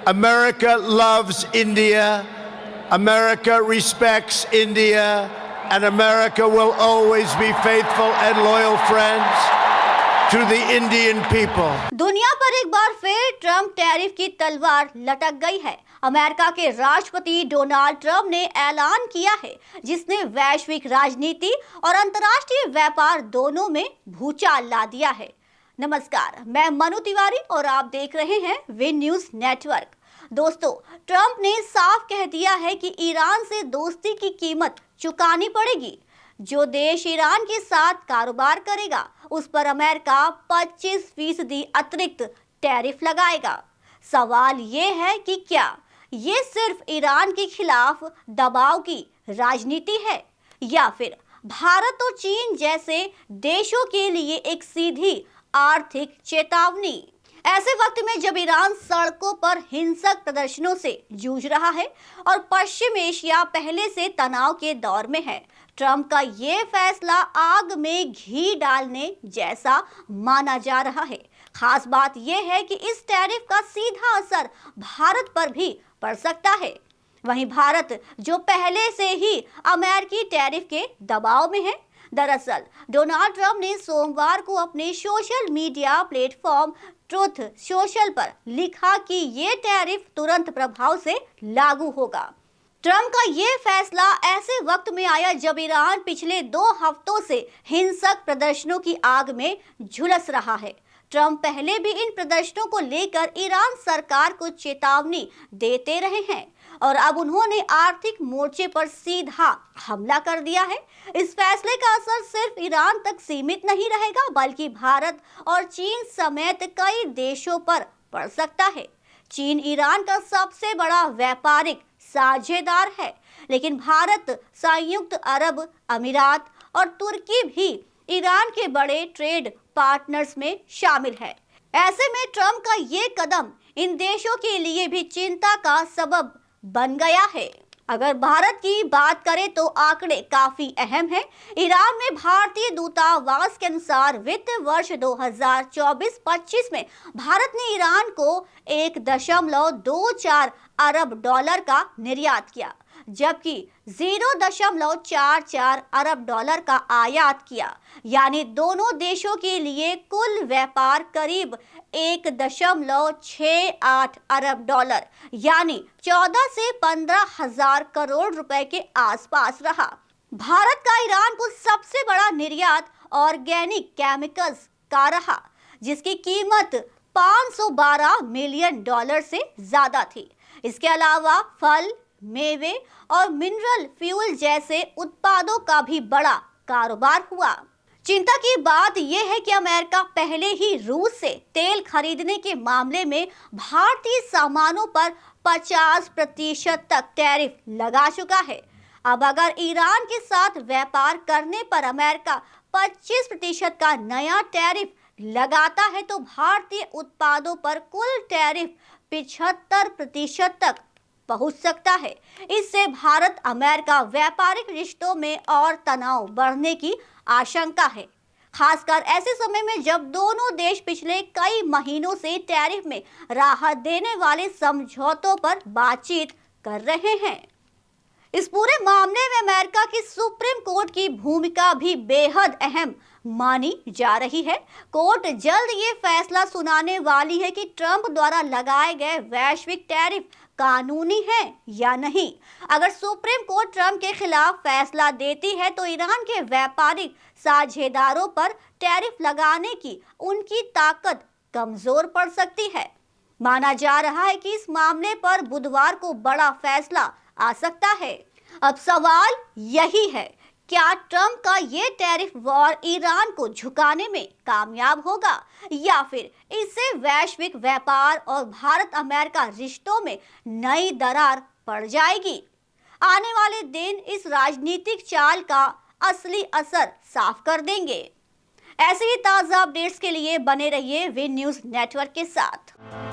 America loves India, America respects India, and America will always be faithful and loyal friends to the Indian people. दुनिया पर एक बार फिर Trump tariff की तलवार लटक गई है। अमेरिका के राष्ट्रपति डोनाल्ड ट्रम्प ने ऐलान किया है, जिसने वैश्विक राजनीति और अंतर्राष्ट्रीय व्यापार दोनों में भूचाल ला दिया है। नमस्कार, मैं मनु तिवारी और आप देख रहे हैं विन न्यूज नेटवर्क। दोस्तों, ट्रम्प ने साफ कह दिया है कि ईरान से दोस्ती की कीमत चुकानी पड़ेगी। जो देश ईरान के साथ कारोबार करेगा उस पर अमेरिका 25% अतिरिक्त टैरिफ लगाएगा। सवाल ये है कि क्या ये सिर्फ ईरान के खिलाफ दबाव की राजनीति है या फिर भारत और चीन जैसे देशों के लिए एक सीधी आर्थिक चेतावनी। ऐसे वक्त में जब ईरान सड़कों पर हिंसक प्रदर्शनों से जूझ रहा है और पश्चिम एशिया पहले से तनाव के दौर में है, ट्रम्प का ये फैसला आग में घी डालने जैसा माना जा रहा है। खास बात यह है कि इस टैरिफ का सीधा असर भारत पर भी पड़ सकता है। वहीं भारत जो पहले से ही अमेरिकी टैरिफ के दबाव में है। दरअसल डोनाल्ड ट्रम्प ने सोमवार को अपने social media platform truth social पर लिखा कि ये टैरिफ तुरंत प्रभाव से लागू होगा। ट्रम्प का ये फैसला ऐसे वक्त में आया जब ईरान पिछले 2 हफ्तों से हिंसक प्रदर्शनों की आग में झुलस रहा है। ट्रम्प पहले भी इन प्रदर्शनों को लेकर ईरान सरकार को चेतावनी देते रहे हैं और अब उन्होंने आर्थिक मोर्चे पर सीधा हमला कर दिया है। इस फैसले का असर सिर्फ ईरान तक सीमित नहीं रहेगा, बल्कि भारत और चीन समेत कई देशों पर पड़ सकता है। चीन ईरान का सबसे बड़ा व्यापारिक साझेदार है, लेकिन भारत, संयुक्त अरब अमीरात और तुर्की भी ईरान के बड़े ट्रेड पार्टनर्स में शामिल है। ऐसे में ट्रम्प का ये कदम इन देशों के लिए भी चिंता का सबब बन गया है। अगर भारत की बात करें तो आंकड़े काफी अहम हैं। ईरान में भारतीय दूतावास के अनुसार वित्त वर्ष 2024-25 में भारत ने ईरान को 1.24 अरब डॉलर का निर्यात किया, जबकि 0.44 अरब डॉलर का आयात किया। यानी दोनों देशों के लिए कुल व्यापार करीब 1.68 अरब डॉलर यानी 14 से 15 हजार करोड़ रुपए के आसपास रहा। भारत का ईरान को सबसे बड़ा निर्यात ऑर्गेनिक केमिकल्स का रहा, जिसकी कीमत 512 मिलियन डॉलर से ज्यादा थी। इसके अलावा फल, मेवे और मिनरल फ्यूल जैसे उत्पादों का भी बड़ा कारोबार हुआ। चिंता की बात यह है कि अमेरिका पहले ही रूस से तेल खरीदने के मामले में भारतीय सामानों पर 50% तक टैरिफ लगा चुका है। अब अगर ईरान के साथ व्यापार करने पर अमेरिका 25% का नया टैरिफ लगाता है तो भारतीय उत्पादों पर कुल टैरिफ 75% तक पहुंच सकता है। इससे भारत अमेरिका व्यापारिक रिश्तों में और तनाव बढ़ने की आशंका है, खासकर ऐसे समय में जब दोनों देश पिछले कई महीनों से टैरिफ में राहत देने वाले समझौतों पर बातचीत कर रहे हैं। इस पूरे मामले में अमेरिका की सुप्रीम कोर्ट की भूमिका भी बेहद अहम मानी जा रही है। कोर्ट जल्द ये फैसला सुनाने वाली है कि ट्रम्प द्वारा लगाए गए वैश्विक टैरिफ कानूनी है या नहीं। अगर सुप्रीम कोर्ट ट्रम्प के खिलाफ फैसला देती है तो ईरान के व्यापारिक साझेदारों पर टैरिफ लगाने की उनकी ताकत कमजोर पड़ सकती है। माना जा रहा है कि इस मामले पर बुधवार को बड़ा फैसला आ सकता है। अब सवाल यही है, क्या ट्रम्प का ये टैरिफ वॉर ईरान को झुकाने में कामयाब होगा या फिर इससे वैश्विक व्यापार और भारत अमेरिका रिश्तों में नई दरार पड़ जाएगी? आने वाले दिन इस राजनीतिक चाल का असली असर साफ कर देंगे। ऐसे ही ताज़ा अपडेट्स के लिए बने रहिए विन न्यूज नेटवर्क के साथ।